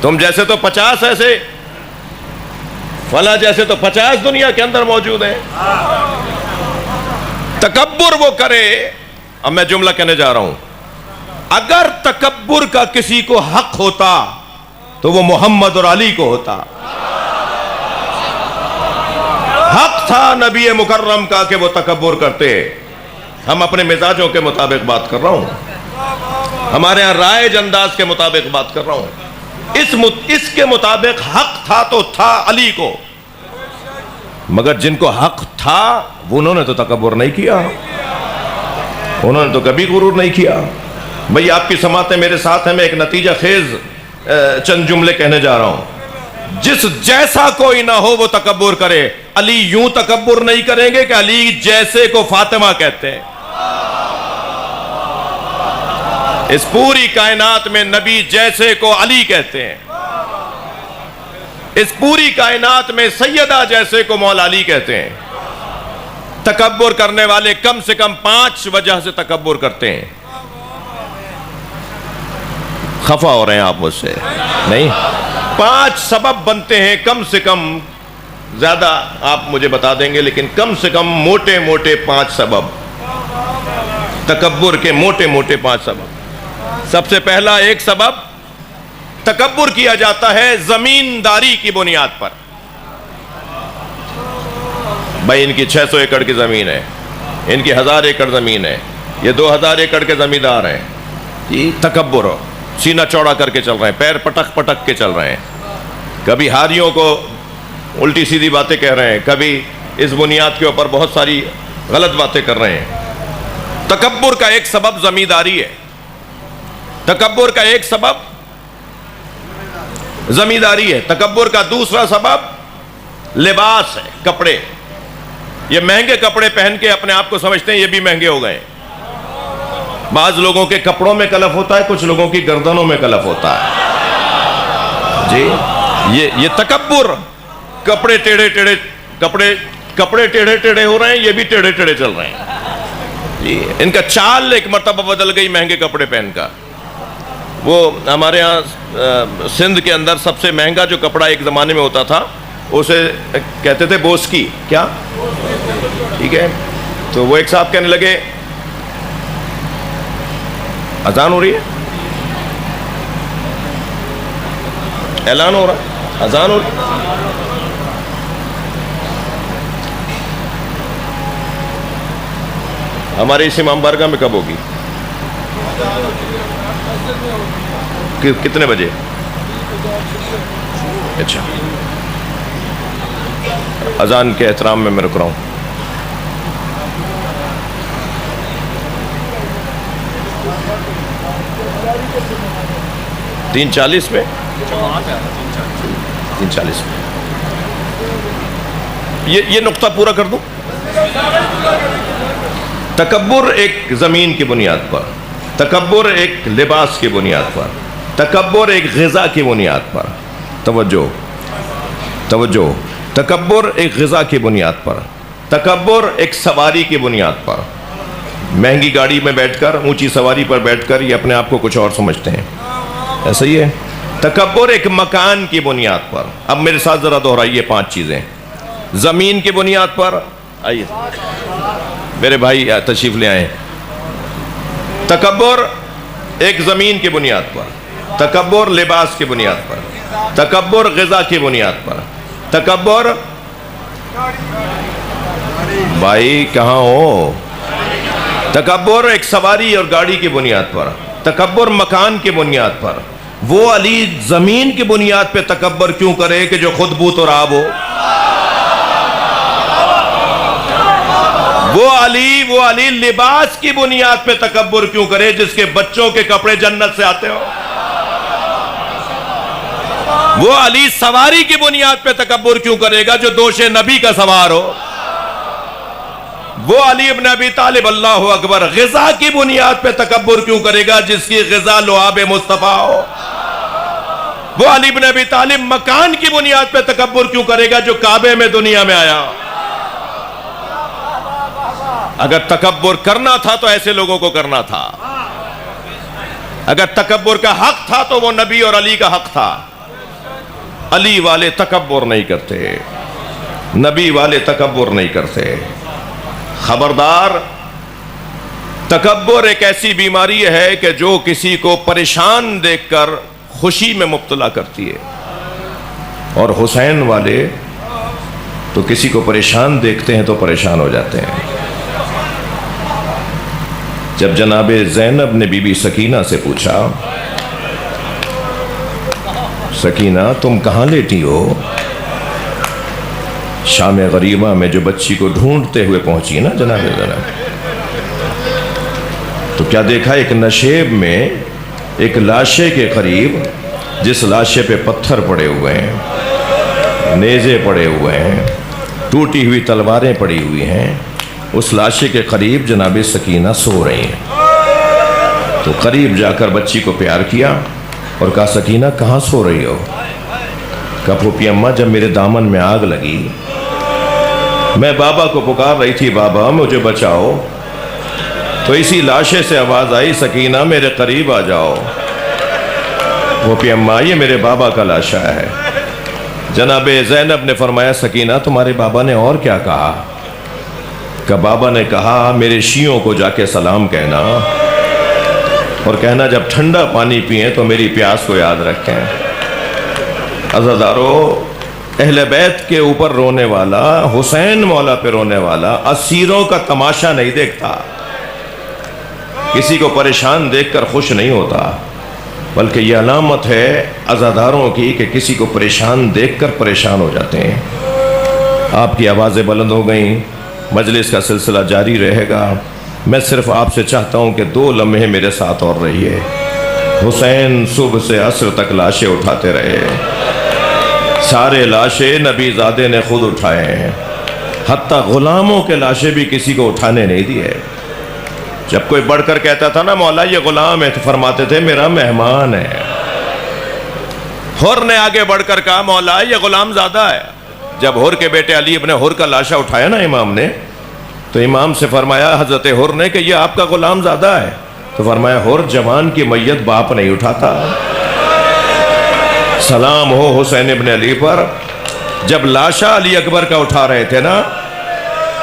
تم جیسے تو 50 ایسے، فلاں جیسے تو 50 دنیا کے اندر موجود ہیں۔ تکبر وہ کرے، اب میں جملہ کہنے جا رہا ہوں، اگر تکبر کا کسی کو حق ہوتا تو وہ محمد اور علی کو ہوتا۔ حق تھا نبی مکرم کا کہ وہ تکبر کرتے۔ ہم اپنے مزاجوں کے مطابق بات کر رہا ہوں، ہمارے ہاں رائج انداز کے مطابق بات کر رہا ہوں۔ اس کے مطابق حق تھا تو تھا علی کو، مگر جن کو حق تھا وہ انہوں نے تو تکبر نہیں کیا۔ انہوں نے تو کبھی غرور نہیں کیا. بھئی آپ کی سماعتیں میرے ساتھ ہیں, میں ایک نتیجہ خیز چند جملے کہنے جا رہا ہوں. جس جیسا کوئی نہ ہو وہ تکبر کرے. علی یوں تکبر نہیں کریں گے کہ علی جیسے کو فاطمہ کہتے ہیں. اس پوری کائنات میں نبی جیسے کو علی کہتے ہیں. اس پوری کائنات میں سیدہ جیسے کو مولا علی کہتے ہیں. تکبر کرنے والے کم سے کم 5 وجہ سے تکبر کرتے ہیں. خفا ہو رہے ہیں آپ مجھ سے؟ نہیں. 5 سبب بنتے ہیں کم سے کم. زیادہ آپ مجھے بتا دیں گے لیکن کم سے کم موٹے موٹے 5 سبب. تکبر کے موٹے موٹے 5 سبب. سب سے پہلا ایک سبب, تکبر کیا جاتا ہے زمینداری کی بنیاد پر. بھائی ان کی 600 ایکڑ کی زمین ہے, ان کی 1000 ایکڑ زمین ہے, یہ 2000 ایکڑ کے زمیندار ہیں. یہ تکبر ہو. سینہ چوڑا کر کے چل رہے ہیں, پیر پٹک پٹک کے چل رہے ہیں. کبھی ہاریوں کو الٹی سیدھی باتیں کہہ رہے ہیں, کبھی اس بنیاد کے اوپر بہت ساری غلط باتیں کر رہے ہیں. تکبر کا ایک سبب زمینداری ہے. تکبر کا ایک سبب زمینداری ہے. تکبر کا دوسرا سبب لباس ہے, کپڑے. یہ مہنگے کپڑے پہن کے اپنے آپ کو سمجھتے ہیں یہ بھی مہنگے ہو گئے. بعض لوگوں کے کپڑوں میں کلف ہوتا ہے, کچھ لوگوں کی گردنوں میں کلف ہوتا ہے. جی یہ تکبر. کپڑے ٹیڑھے ٹیڑھے, کپڑے ٹیڑھے ٹیڑھے ہو رہے ہیں, یہ بھی ٹیڑھے ٹیڑھے چل رہے ہیں. جی ان کا چال ایک مرتبہ بدل گئی مہنگے کپڑے پہن کا. وہ ہمارے ہاں سندھ کے اندر سب سے مہنگا جو کپڑا ایک زمانے میں ہوتا تھا اسے کہتے تھے بوسکی. کیا؟ ٹھیک ہے. تو وہ ایک صاحب کہنے لگے, اذان ہو رہی ہے, اعلان ہو رہا ہے, اذان ہو رہی ہے. ہمارے اس امام بارگاہ میں کب ہوگی؟ کتنے بجے؟ اچھا, اذان کے احترام میں رک رہا ہوں. تین 40 میں 3:40 میں یہ نقطہ پورا کر دوں. تکبر ایک زمین کی بنیاد پر, تکبر ایک لباس کی بنیاد پر, تکبر ایک غذا کی بنیاد پر. توجہ. تکبر ایک غذا کی بنیاد پر, تکبر ایک سواری کی بنیاد پر. مہنگی گاڑی میں بیٹھ کر, اونچی سواری پر بیٹھ کر یہ اپنے آپ کو کچھ اور سمجھتے ہیں. ایسا ہی ہے. تکبر ایک مکان کی بنیاد پر. اب میرے ساتھ ذرا دہرائیے 5 چیزیں. زمین کی بنیاد پر, آئیے میرے بھائی تشریف لے آئیں. تکبر ایک زمین کی بنیاد پر, تکبر لباس کی بنیاد پر, تکبر غذا کی بنیاد پر, تکبر بھائی کہاں ہو, تکبر ایک سواری اور گاڑی کی بنیاد پر, تکبر مکان کی بنیاد پر. وہ علی زمین کی بنیاد پہ تکبر کیوں کرے کہ جو خود بوت اور آب ہو؟ وہ علی لباس کی بنیاد پہ تکبر کیوں کرے جس کے بچوں کے کپڑے جنت سے آتے ہو؟ وہ علی سواری کی بنیاد پہ تکبر کیوں کرے گا جو دوش نبی کا سوار ہو؟ وہ علی ابن ابی طالب اللہ اکبر غذا کی بنیاد پہ تکبر کیوں کرے گا جس کی غذا لعاب مصطفیٰ ہو؟ وہ علی ابن ابی طالب مکان کی بنیاد پہ تکبر کیوں کرے گا جو کعبے میں دنیا میں آیا؟ اگر تکبر کرنا تھا تو ایسے لوگوں کو کرنا تھا. اگر تکبر کا حق تھا تو وہ نبی اور علی کا حق تھا. علی والے تکبر نہیں کرتے, نبی والے تکبر نہیں کرتے. خبردار, تکبر ایک ایسی بیماری ہے کہ جو کسی کو پریشان دیکھ کر خوشی میں مبتلا کرتی ہے. اور حسین والے تو کسی کو پریشان دیکھتے ہیں تو پریشان ہو جاتے ہیں. جب جناب زینب نے بی بی سکینہ سے پوچھا, سکینہ تم کہاں لیٹی ہو؟ شام غریبہ میں جو بچی کو ڈھونڈتے ہوئے پہنچی نا جناب زینب, تو کیا دیکھا؟ ایک نشیب میں ایک لاشے کے قریب، جس لاشے پہ پتھر پڑے ہوئے ہیں، نیزے پڑے ہوئے ہیں، ٹوٹی ہوئی تلواریں پڑی ہوئی ہیں، اس لاشے کے قریب جناب سکینہ سو رہی ہیں۔ تو قریب جا کر بچی کو پیار کیا اور کہا سکینہ کہاں سو رہی ہو؟ کہا پھوپھی اماں جب میرے دامن میں آگ لگی میں بابا کو پکار رہی تھی بابا مجھے بچاؤ، تو اسی لاشے سے آواز آئی سکینہ میرے قریب آ جاؤ۔ پھوپھی اماں یہ میرے بابا کا لاشا ہے۔ جناب زینب نے فرمایا سکینہ تمہارے بابا نے اور کیا کہا؟ کہ بابا نے کہا میرے شیعوں کو جا کے سلام کہنا اور کہنا جب ٹھنڈا پانی پئیں تو میری پیاس کو یاد رکھیں۔ عزادارو، اہل بیت کے اوپر رونے والا، حسین مولا پہ رونے والا اسیروں کا تماشا نہیں دیکھتا، کسی کو پریشان دیکھ کر خوش نہیں ہوتا، بلکہ یہ علامت ہے عزاداروں کی کہ کسی کو پریشان دیکھ کر پریشان ہو جاتے ہیں۔ آپ کی آوازیں بلند ہو گئیں، مجلس کا سلسلہ جاری رہے گا۔ میں صرف آپ سے چاہتا ہوں کہ 2 لمحے میرے ساتھ اور رہیے۔ حسین صبح سے عصر تک لاشیں اٹھاتے رہے، سارے لاشیں نبی زادے نے خود اٹھائے ہیں، حتیٰ غلاموں کے لاشیں بھی کسی کو اٹھانے نہیں دیے۔ جب کوئی بڑھ کر کہتا تھا نا مولا یہ غلام ہے، تو فرماتے تھے میرا مہمان ہے۔ حر نے آگے بڑھ کر کہا مولا یہ غلام زادہ ہے۔ جب حر کے بیٹے علی ابن حر کا لاشا اٹھایا نا امام نے، تو امام سے فرمایا حضرت حر نے کہ یہ آپ کا غلام زادہ ہے، تو فرمایا حر جوان کی میت باپ نہیں اٹھاتا۔ سلام ہو حسین ابن علی پر۔ جب لاشا علی اکبر کا اٹھا رہے تھے نا،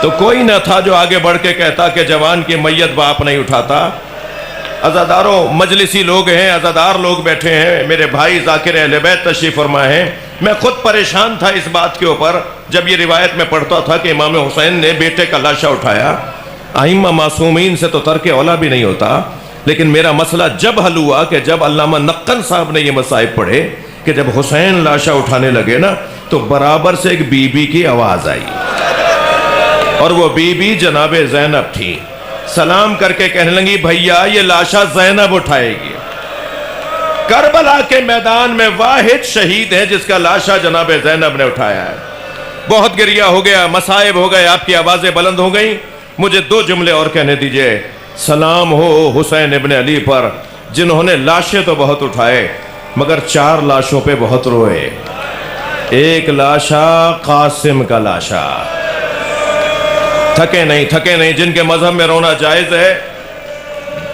تو کوئی نہ تھا جو آگے بڑھ کے کہتا کہ جوان کی میت باپ نہیں اٹھاتا۔ عزاداروں، مجلسی لوگ ہیں، عزادار لوگ بیٹھے ہیں، میرے بھائی ذاکر اہل بیت تشریف فرمائے ہیں۔ میں خود پریشان تھا اس بات کے اوپر جب یہ روایت میں پڑھتا تھا کہ امام حسین نے بیٹے کا لاشا اٹھایا۔ ائمہ معصومین سے تو ترک اولا بھی نہیں ہوتا، لیکن میرا مسئلہ جب حل ہوا کہ جب علامہ نقن صاحب نے یہ مصائب پڑھے کہ جب حسین لاشا اٹھانے لگے نا، تو برابر سے ایک بی بی کی آواز آئی، اور وہ بی بی جناب زینب تھی۔ سلام کر کے کہنے لگی بھیا یہ لاشا زینب اٹھائے گی۔ کربلا کے میدان میں واحد شہید ہے جس کا لاشا جناب زینب نے اٹھایا ہے۔ بہت گریہ ہو گیا، مصائب ہو گئے، آپ کی آوازیں بلند ہو گئیں۔ مجھے 2 جملے اور کہنے دیجئے۔ سلام ہو حسین ابن علی پر جنہوں نے لاشیں تو بہت اٹھائے مگر 4 لاشوں پہ بہت روئے۔ ایک لاشا قاسم کا لاشا، تھکے نہیں، جن کے مذہب میں رونا جائز ہے،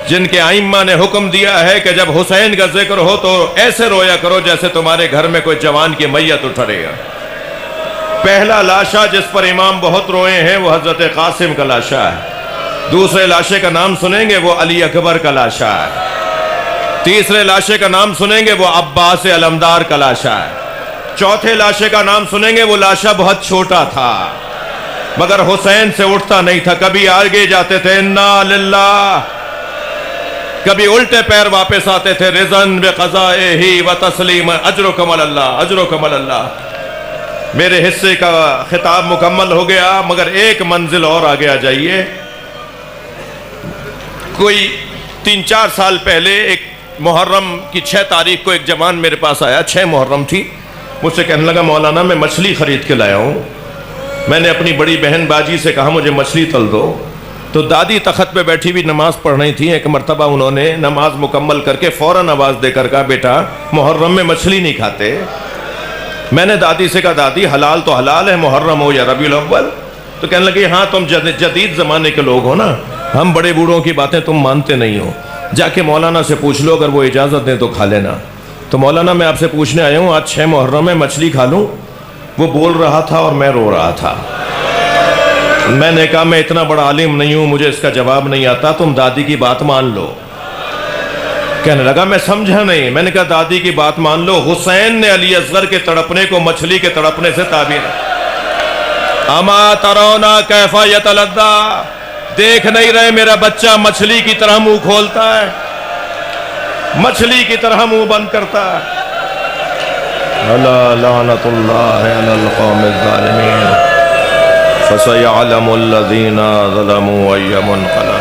جن کے ائمہ نے حکم دیا ہے کہ جب حسین کا ذکر ہو تو ایسے رویا کرو جیسے تمہارے گھر میں کوئی جوان کی میت اٹھ رہی ہے۔ پہلا لاشا جس پر امام بہت روئے ہیں وہ حضرت قاسم کا لاشا ہے۔ دوسرے لاشے کا نام سنیں گے وہ علی اکبر کا لاشا ہے۔ تیسرے لاشے کا نام سنیں گے وہ عباس علمدار کا لاشا ہے۔ چوتھے لاشے کا نام سنیں گے وہ لاشا بہت چھوٹا تھا مگر حسین سے اٹھتا نہیں تھا، کبھی آگے جاتے تھے انا للہ، کبھی الٹے پیر واپس آتے تھے رضن بقضائہ و تسلیم اجرکم اللہ، اجرکم اللہ۔ میرے حصے کا خطاب مکمل ہو گیا مگر ایک منزل اور آگے آ جائیے۔ کوئی 3-4 سال پہلے ایک محرم کی 6 تاریخ کو ایک جوان میرے پاس آیا، 6 محرم تھی، مجھ سے کہنے لگا مولانا میں مچھلی خرید کے لایا ہوں۔ میں نے اپنی بڑی بہن باجی سے کہا مجھے مچھلی تل دو، تو دادی تخت پہ بیٹھی بھی نماز پڑھ رہی تھی۔ ایک مرتبہ انہوں نے نماز مکمل کر کے فوراً آواز دے کر کہا بیٹا محرم میں مچھلی نہیں کھاتے۔ میں نے دادی سے کہا دادی حلال تو حلال ہے محرم ہو یا ربیع الاول۔ تو کہنے لگی ہاں تم جدید زمانے کے لوگ ہو نا، ہم بڑے بوڑھوں کی باتیں تم مانتے نہیں ہو، جا کے مولانا سے پوچھ لو، اگر وہ اجازت دیں تو کھا لینا۔ تو مولانا میں آپ سے پوچھنے آیا ہوں آج 6 محرم میں مچھلی کھا لوں؟ وہ بول رہا تھا اور میں رو رہا تھا۔ میں نے کہا میں اتنا بڑا عالم نہیں ہوں، مجھے اس کا جواب نہیں آتا، تم دادی کی بات مان لو۔ کہنے لگا میں سمجھا نہیں۔ میں نے کہا دادی کی بات مان لو، حسین نے علی اصغر کے تڑپنے کو مچھلی کے تڑپنے سے تعبیر، اما ترونا کیف یتلذا، دیکھ نہیں رہے میرا بچہ مچھلی کی طرح منہ کھولتا ہے، مچھلی کی طرح منہ بند کرتا ہے۔ الا لعنت اللہ علی القوم الظالمین فسيعلم الذين ظلموا أي منقلب۔